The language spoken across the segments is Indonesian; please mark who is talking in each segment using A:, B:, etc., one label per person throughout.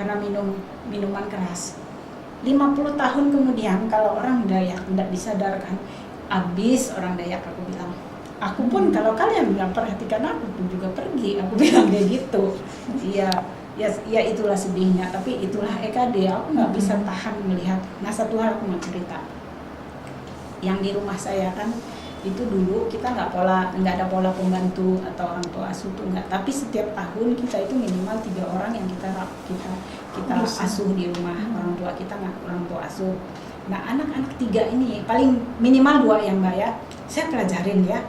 A: karena minum minuman keras. 50 tahun kemudian kalau orang Dayak tidak disadarkan, habis orang Dayak, aku bilang. Aku pun kalau kalian nggak perhatikan aku pun juga pergi, aku bilang kayak gitu. Iya, ya itulah sedihnya, tapi itulah EKD, aku nggak bisa tahan melihat. Nah, satu hal aku mau cerita. Yang di rumah saya kan itu dulu kita nggak ada pola pembantu atau orang tua asuh tuh nggak, tapi setiap tahun kita itu minimal 3 orang yang kita asuh di rumah, orang tua kita nggak, orang tua asuh. Nah, anak-anak 3 ini paling minimal 2 yang Mbak ya, saya pelajarin ya,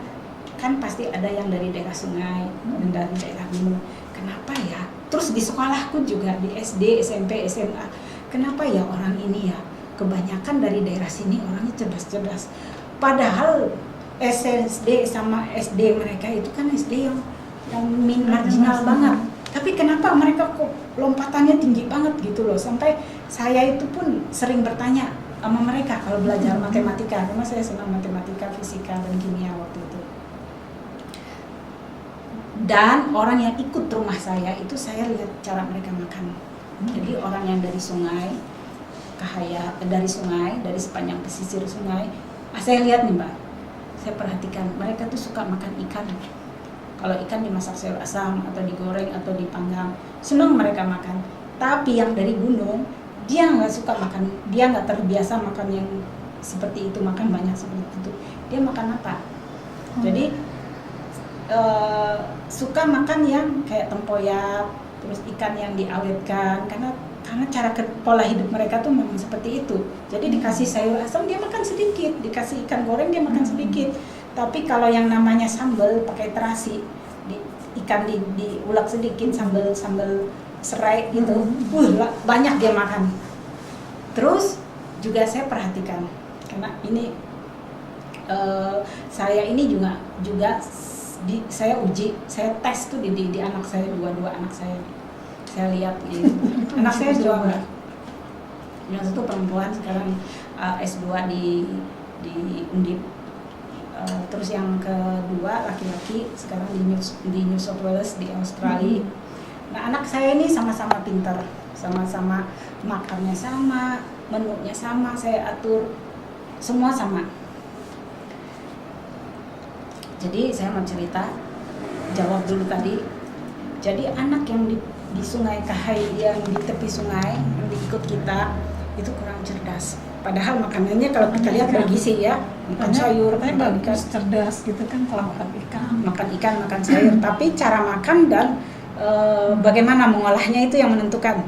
A: kan pasti ada yang dari daerah sungai dan dari daerah gunung. Kenapa ya? Terus di sekolahku juga di SD, SMP, SMA, kenapa ya orang ini ya kebanyakan dari daerah sini orangnya cerdas-cerdas, padahal SSD sama SD mereka itu kan SD yang marginal banget. Tapi kenapa mereka kok lompatannya tinggi banget gitu loh, sampai saya itu pun sering bertanya sama mereka kalau belajar matematika, karena saya senang matematika, fisika, dan kimia waktu itu. Dan orang yang ikut rumah saya itu saya lihat cara mereka makan. Jadi orang yang dari sungai, dari sepanjang pesisir sungai, saya lihat nih Mbak, saya perhatikan mereka tuh suka makan ikan. Kalau ikan dimasak sayur asam atau digoreng atau dipanggang, senang mereka makan. Tapi yang dari gunung, dia nggak suka makan, dia nggak terbiasa makan yang seperti itu, makan banyak seperti itu. Dia makan apa? Jadi suka makan yang kayak tempoyak, terus ikan yang diawetkan, karena cara pola hidup mereka tuh memang seperti itu. Jadi dikasih sayur asam dia makan sedikit, dikasih ikan goreng dia makan sedikit. Tapi kalau yang namanya sambal pakai terasi, ikan diulek sedikit, sambal serai gitu, banyak dia makan. Terus juga saya perhatikan, karena ini saya ini juga saya uji, saya tes tuh di anak saya, dua anak saya lihat gitu. Anak saya juga yang satu perempuan sekarang S2 di Undip, terus yang kedua laki-laki sekarang di New South Wales di Australia. Nah, anak saya ini sama-sama pintar, sama-sama makannya sama, menunya sama, saya atur semua sama. Jadi saya mau cerita, jawab dulu tadi. Jadi anak yang di Sungai Kahai, yang di tepi sungai, yang diikut kita, itu kurang cerdas. Padahal makanannya kalau kita lihat bergizi ya, makan sayur, makan ikan,
B: cerdas gitu kan kalau makan ikan,
A: makan sayur. Tapi cara makan dan bagaimana mengolahnya itu yang menentukan.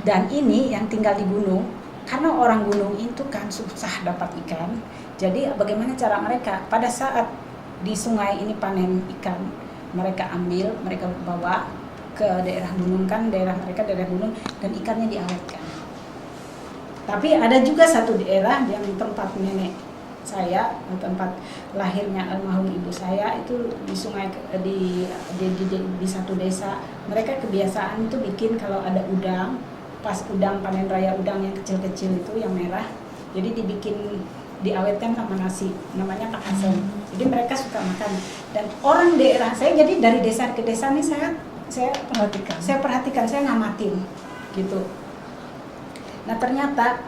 A: Dan ini yang tinggal di gunung, karena orang gunung itu kan susah dapat ikan. Jadi bagaimana cara mereka pada saat di sungai ini panen ikan, mereka ambil, mereka bawa ke daerah gunung, kan daerah mereka daerah gunung, dan ikannya diawetkan. Tapi ada juga satu daerah yang tempat nenek saya, tempat lahirnya almarhum ibu saya, itu di sungai, di satu desa, mereka kebiasaan itu bikin kalau ada udang, pas udang panen raya, udang yang kecil-kecil itu yang merah, jadi diawetkan sama nasi, namanya kakasem. Jadi mereka suka makan. Dan orang daerah saya, jadi dari desa ke desa nih saya perhatikan, saya ngamatin gitu. Nah, ternyata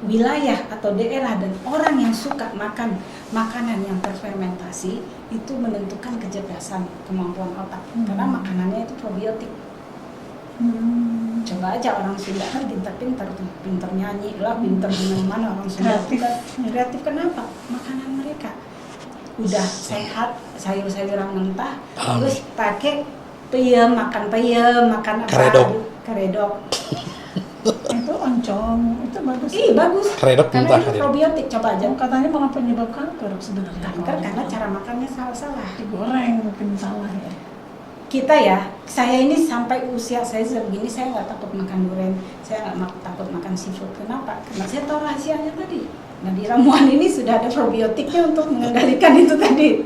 A: wilayah atau daerah dan orang yang suka makan makanan yang terfermentasi itu menentukan kecerdasan, kemampuan otak, karena makanannya itu probiotik. Coba aja orang Sunda kan pintar-pintar tuh, pintar nyanyi lah, pintar gimana orang Sunda kreatif. Kenapa? Makanan mereka udah sehat, sayur-sayuran mentah, terus pakai peyem, makan apa? Karedok.
B: Itu oncom, itu bagus.
A: Bagus.
C: Karedok
A: karena
C: mentah,
A: itu probiotik. Coba aja.
B: Katanya malah penyebab kanker sebenarnya.
A: Kanker karena cara makannya salah.
B: Digoreng mungkin salah ya.
A: Kita ya, saya ini sampai usia saya segini, saya nggak takut makan durian, saya nggak takut makan seafood. Kenapa? Karena saya tahu rahasianya tadi. Nah, di ramuan ini sudah ada probiotiknya untuk mengendalikan itu tadi.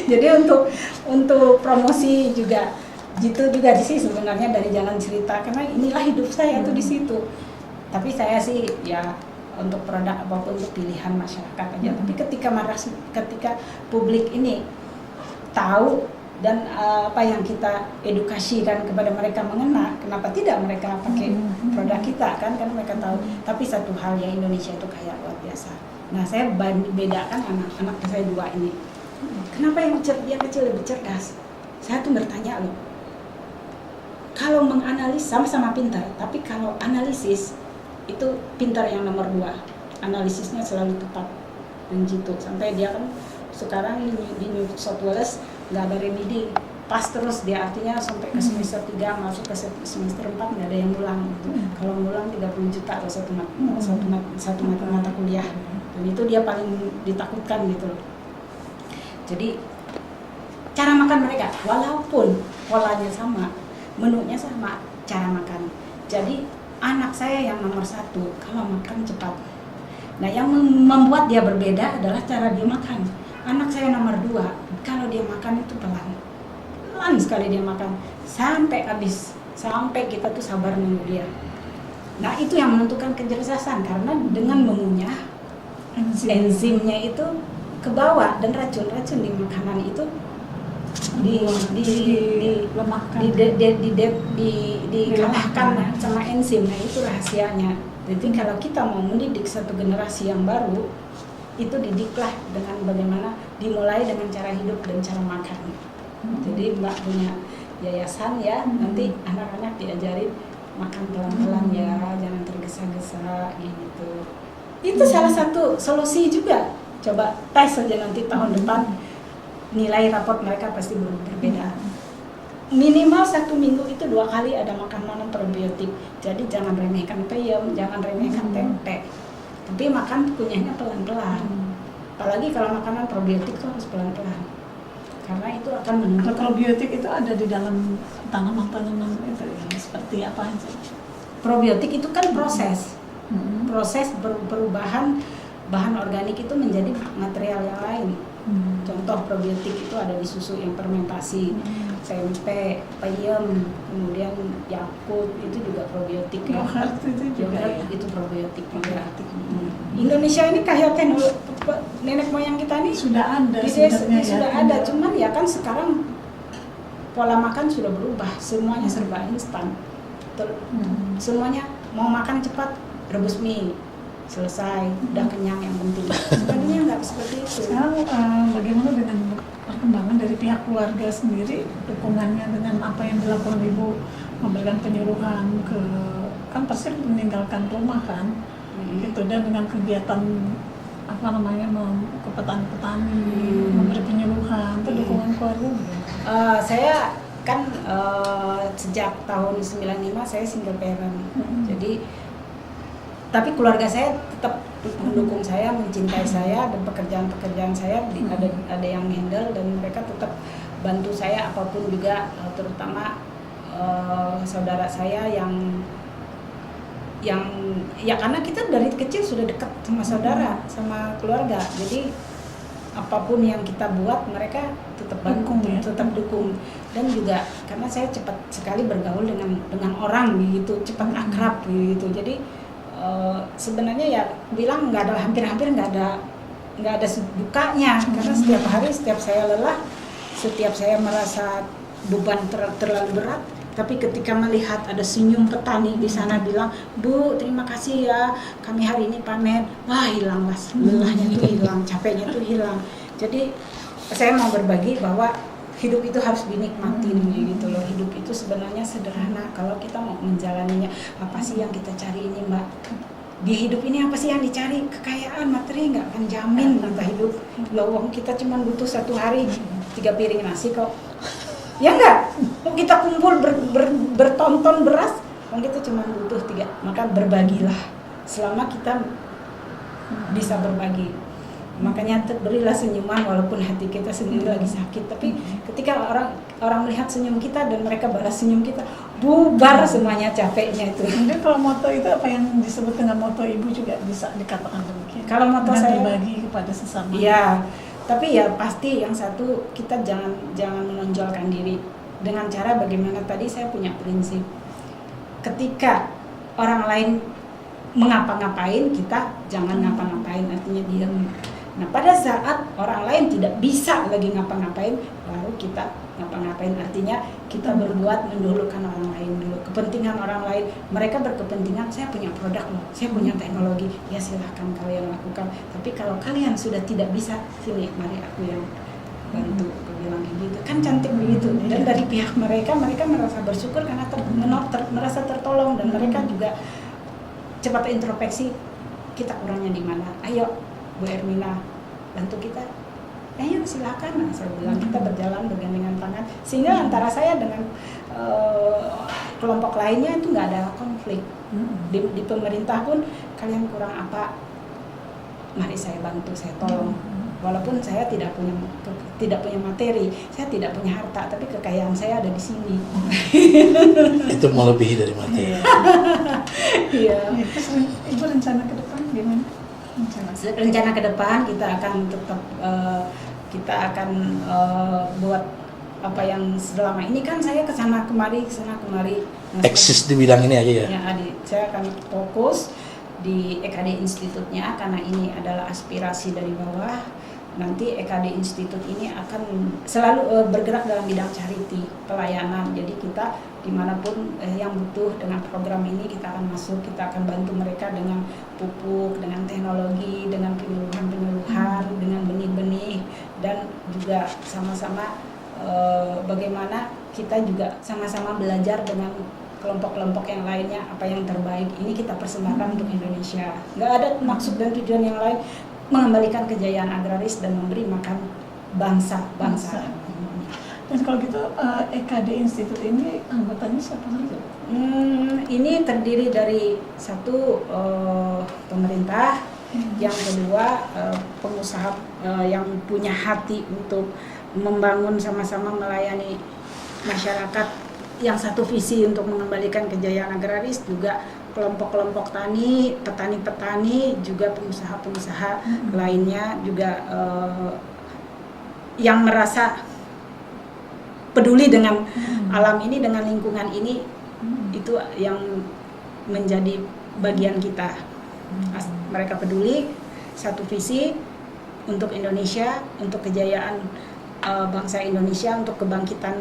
A: Jadi untuk promosi juga, gitu juga sih sebenarnya dari jalan cerita, karena inilah hidup saya tuh di situ. Tapi saya sih ya untuk produk apapun untuk pilihan masyarakat aja. Tapi ketika publik ini tahu dan apa yang kita edukasikan kepada mereka mengena, kenapa tidak mereka pakai produk kita kan, karena mereka tahu. Tapi satu hal ya, Indonesia itu kaya luar biasa. Nah, saya bedakan anak saya dua ini. Kenapa yang kecil lebih cerdas? Saya tuh bertanya loh. Kalau menganalisis sama-sama pintar, tapi kalau analisis itu pintar yang nomor 2. Analisisnya selalu tepat dan jitu. Sampai dia kan sekarang di New South Wales nggak ada remedi, pas terus dia, artinya sampai ke semester 3 masuk ke semester 4 nggak ada yang ngulang gitu. Kalau ngulang 30 juta atau satu mata kuliah, dan itu dia paling ditakutkan gitu. Jadi cara makan mereka walaupun polanya sama, menunya sama, cara makan. Jadi anak saya yang nomor 1 kalau makan cepat. Nah, yang membuat dia berbeda adalah cara dia makan. Anak saya nomor 2, kalau dia makan itu pelan sekali dia makan sampai habis, sampai kita tuh sabar nunggu dia. Nah, itu yang menentukan kecerdasan, karena dengan mengunyah enzimnya itu ke bawah, dan racun-racun di makanan itu dikalahkan sama enzim. Nah, itu rahasianya. Jadi kalau kita mau mendidik satu generasi yang baru, itu didiklah dengan bagaimana, dimulai dengan cara hidup dan cara makan. Jadi Mbak punya yayasan ya, nanti anak-anak diajarin makan pelan-pelan ya, jangan tergesa-gesa gitu. Itu salah satu solusi juga. Coba tes saja nanti tahun depan, nilai raport mereka pasti berbeda. Minimal 1 minggu itu 2 kali ada makanan probiotik. Jadi jangan remehkan peyem, jangan remehkan tempe. Tapi makan kunyahnya pelan-pelan. Apalagi kalau makanan probiotik itu harus pelan-pelan. Karena itu akan menentukan.
B: Probiotik itu ada di dalam tanaman-tanaman itu ya, seperti apa aja?
A: Probiotik itu kan proses. Proses perubahan bahan organik itu menjadi material yang lain. Contoh probiotik itu ada di susu yang fermentasi, tempe, peyem, kemudian Yakult itu juga probiotik ya.
B: Yogurt itu juga ya.
A: Itu probiotik juga. Indonesia ini kaya teknologi, nenek moyang kita ini
B: sudah ada
A: sebenarnya sudah
B: ya,
A: ada, cuman ya kan sekarang pola makan sudah berubah, semuanya serba instan. Semuanya mau makan cepat, rebus mie, selesai, udah kenyang yang penting. Sebenarnya nggak seperti itu.
B: Sekarang bagaimana dengan perkembangan dari pihak keluarga sendiri, dukungannya dengan apa yang dilakukan ibu, memberikan penyuluhan ke, kan pasti meninggalkan rumah kan, gitu, dan dengan kegiatan apa namanya ke petani-petani, memberi penyuluhan, itu dukungan keluarga bagaimana?
A: Saya kan sejak tahun 95 saya single parent, jadi tapi keluarga saya tetap mendukung saya, mencintai saya, dan pekerjaan-pekerjaan saya ada yang handle, dan mereka tetap bantu saya apapun juga, terutama saudara saya yang ya karena kita dari kecil sudah dekat sama saudara, sama keluarga, jadi apapun yang kita buat mereka tetap bantu, tetap dukung. Dan juga karena saya cepat sekali bergaul dengan orang gitu, cepat akrab gitu, jadi sebenarnya ya bilang hampir-hampir nggak ada dukanya, karena setiap hari, setiap saya lelah, setiap saya merasa beban terlalu berat, tapi ketika melihat ada senyum petani di sana bilang, "Bu, terima kasih ya, kami hari ini panen," wah hilanglah lelahnya tuh hilang, capeknya tuh hilang. Jadi saya mau berbagi bahwa hidup itu harus dinikmatin gitu loh. Hidup itu sebenarnya sederhana kalau kita mau menjalaninya. Apa sih yang kita cari ini, Mbak? Di hidup ini apa sih yang dicari? Kekayaan, materi nggak akan jamin kita hidup. Loh, kita cuma butuh 1 hari 3 piring nasi kok. Ya enggak? Kita kumpul bertonton beras, kita cuma butuh 3. Maka berbagilah selama kita bisa berbagi. Makanya berilah senyuman walaupun hati kita sendiri lagi sakit. Tapi ketika orang melihat senyum kita dan mereka balas senyum kita, bubar semuanya capeknya itu.
B: Mungkin kalau moto itu apa yang disebut dengan moto ibu juga bisa dikatakan demikian.
A: Kalau moto saya
B: berbagi kepada sesama.
A: Iya, tapi ya pasti yang satu, kita jangan menonjolkan diri dengan cara bagaimana tadi saya punya prinsip. Ketika orang lain mengapa-ngapain, kita jangan ngapa-ngapain, artinya diam. Nah pada saat orang lain tidak bisa lagi ngapa-ngapain, baru kita ngapa-ngapain. Artinya kita berbuat mendahulukan orang lain dulu, kepentingan orang lain. Mereka berkepentingan, saya punya produk loh, saya punya teknologi, ya silahkan kalian lakukan. Tapi kalau kalian sudah tidak bisa, sini mari aku yang bantu. Aku bilang gitu, kan cantik begitu. Dan dari pihak mereka merasa bersyukur karena merasa tertolong, dan mereka juga cepat introspeksi, kita kurangnya di mana. Ayo Bu Ermina, bantu kita. Ayo silakan. Nah, saya bilang kita berjalan bergandengan tangan, sehingga antara saya dengan kelompok lainnya itu nggak ada konflik. Di pemerintah pun kalian kurang apa, mari saya bantu, saya tolong. Walaupun saya tidak punya materi, saya tidak punya harta, tapi kekayaan saya ada di sini.
C: Itu melebihi dari materi.
A: Iya.
B: Ibu rencana ke depan gimana?
A: Rencana ke depan kita akan tetap buat apa yang selama ini kan saya kesana kemari. Nah,
C: Eksis di bidang ini aja ya.
A: Ya, saya akan fokus di EKD Institute-nya karena ini adalah aspirasi dari bawah. Nanti EKD Institute ini akan selalu bergerak dalam bidang charity, pelayanan. Jadi kita dimanapun yang butuh dengan program ini kita akan masuk, kita akan bantu mereka dengan pupuk, dengan teknologi, dengan penyuluhan, dengan benih-benih, dan juga sama-sama bagaimana kita juga sama-sama belajar dengan kelompok-kelompok yang lainnya apa yang terbaik. Ini kita persembahkan untuk Indonesia. Nggak ada maksud dan tujuan yang lain, mengembalikan kejayaan agraris dan memberi makan bangsa.
B: Dan kalau gitu EKD Institute ini anggotanya siapa saja?
A: Ini terdiri dari satu pemerintah, yang kedua pengusaha yang punya hati untuk membangun sama-sama melayani masyarakat, yang satu visi untuk mengembalikan kejayaan agraris, juga kelompok-kelompok tani, petani-petani, juga pengusaha-pengusaha lainnya juga yang merasa peduli dengan alam ini, dengan lingkungan ini, itu yang menjadi bagian kita. Mereka peduli, satu visi untuk Indonesia, untuk kejayaan bangsa Indonesia, untuk kebangkitan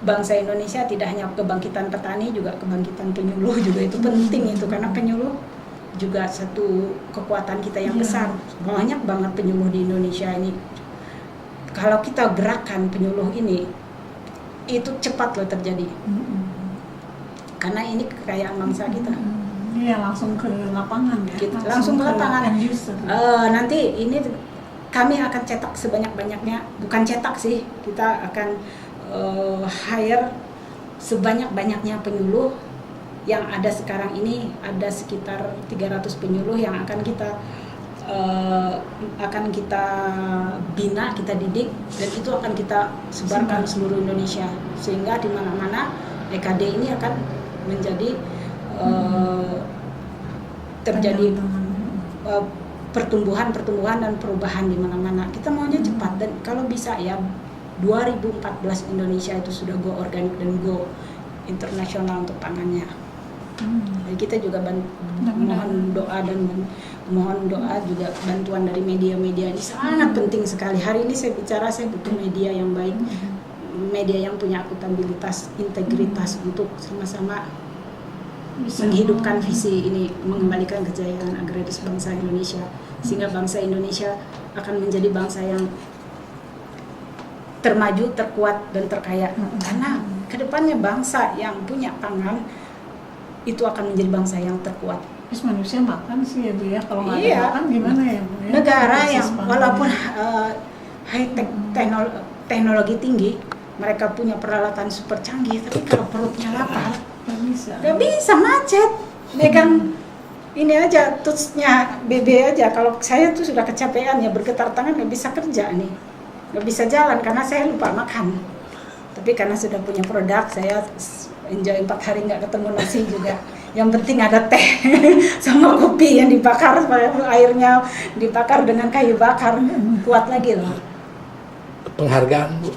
A: bangsa Indonesia, tidak hanya kebangkitan petani, juga kebangkitan penyuluh juga itu penting itu, karena penyuluh juga satu kekuatan kita yang besar. Banyak banget penyuluh di Indonesia ini. Kalau kita gerakan penyuluh ini, itu cepat loh terjadi. Karena ini kekayaan bangsa kita.
B: Iya, langsung ke lapangan ya.
A: Langsung ke lapangan. Nanti ini kami akan cetak sebanyak-banyaknya, bukan cetak sih, kita akan hire sebanyak-banyaknya penyuluh yang ada sekarang ini. Ada sekitar 300 penyuluh yang akan kita bina, kita didik, dan itu akan kita sebarkan seluruh Indonesia, sehingga di mana-mana EKD ini akan menjadi terjadi pertumbuhan dan perubahan di mana-mana. Kita maunya cepat, dan kalau bisa ya 2014 Indonesia itu sudah go organik dan go internasional untuk pangannya. Jadi kita juga mohon doa juga bantuan dari media-media ini sangat penting sekali. Hari ini saya butuh media yang baik, media yang punya akuntabilitas, integritas untuk sama-sama menghidupkan visi ini, mengembalikan kejayaan agraris bangsa Indonesia, sehingga bangsa Indonesia akan menjadi bangsa yang termaju, terkuat, dan terkaya. Karena kedepannya bangsa yang punya pangan itu akan menjadi bangsa yang terkuat.
B: Terus manusia makan sih ya Bu ya, kalau nggak ada makan gimana ya Bu ya?
A: Negara yang walaupun high tech teknologi tinggi, mereka punya peralatan super canggih, tapi kalau perutnya lapar nggak bisa macet. Megang ini aja touchnya BB aja, kalau saya tuh sudah kecapean ya, bergetar tangan nggak bisa kerja nih, nggak bisa jalan karena saya lupa makan. Tapi karena sudah punya produk, saya enjoy 4 hari nggak ketemu nasi juga. Yang penting ada teh sama kopi yang dibakar, airnya dibakar dengan kayu bakar, kuat lagi loh.
C: Penghargaan Bu.